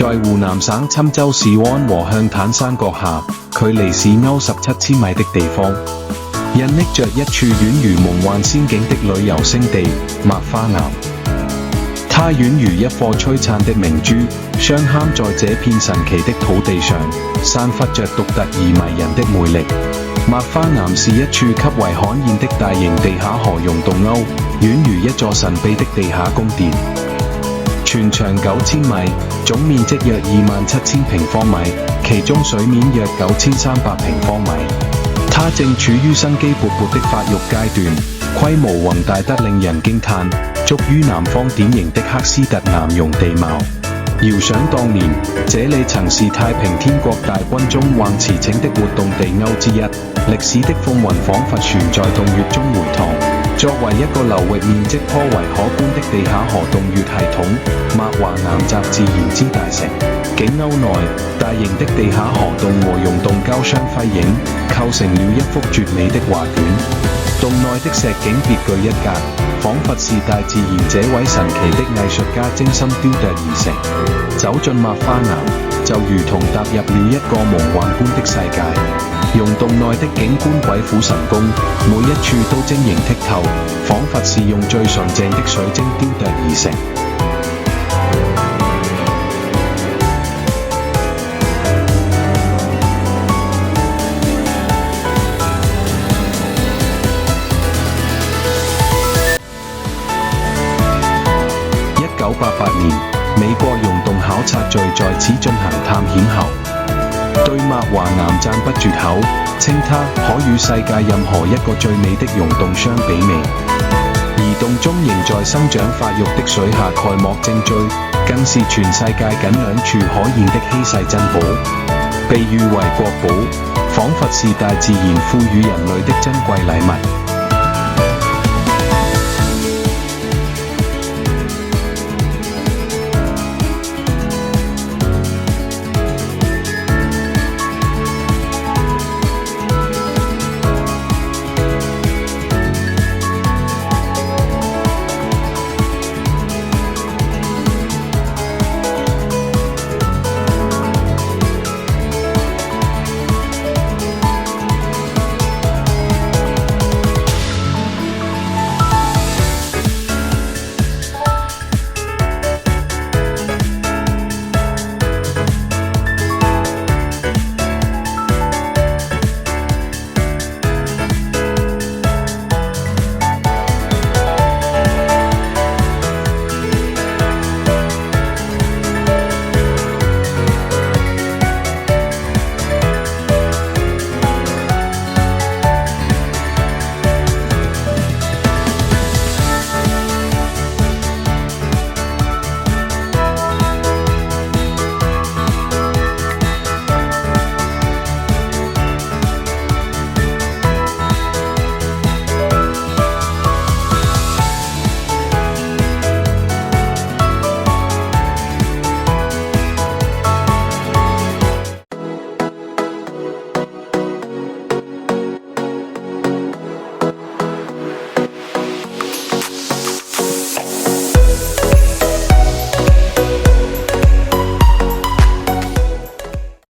在湖南省郴州市安和向坦山腳下，距離市歐17千米的地方，隱匿着一處宛如夢幻仙境的旅遊勝地——麥花岩。它宛如一顆璀璨的明珠，鑲嵌在這片神奇的土地上，散發着獨特而迷人的魅力。麥花岩是一處極為罕見的大型地下河溶洞溝，宛如一座神秘的地下宮殿。全長9000米，總面積約27000平方米，其中水面約9300平方米。它正處於生機勃勃的發育階段，規模宏大得令人驚嘆，屬於南方典型的喀斯特岩溶地貌。遙想當年，這裡曾是太平天國大軍中橫馳騁的活動地溝之一，歷史的風雲彷彿船在洞穴中回盪。作為一個流域面積頗為可觀的地下河洞穴系統，麥華岩集自然之大成。景溝內，大型的地下河洞和溶洞交相輝映，構成了一幅絕美的畫卷。洞內的石景別具一格，彷彿是大自然這位神奇的藝術家精心雕琢而成。走進麥花岩，就如同踏入了一個夢幻般的世界。溶洞內的景觀鬼斧神工，每一處都晶瑩剔透，彷彿是用最純正的水晶雕琢而成。1988年，美國溶洞考察隊在此進行探險後，對麥華岩讚不絕口，稱它可與世界任何一個最美的溶洞相媲美。而洞中仍在生長發育的水下蓋膜正錐，更是全世界僅2處可現的稀世珍寶，被譽為國寶，彷彿是大自然賦予人類的珍貴禮物。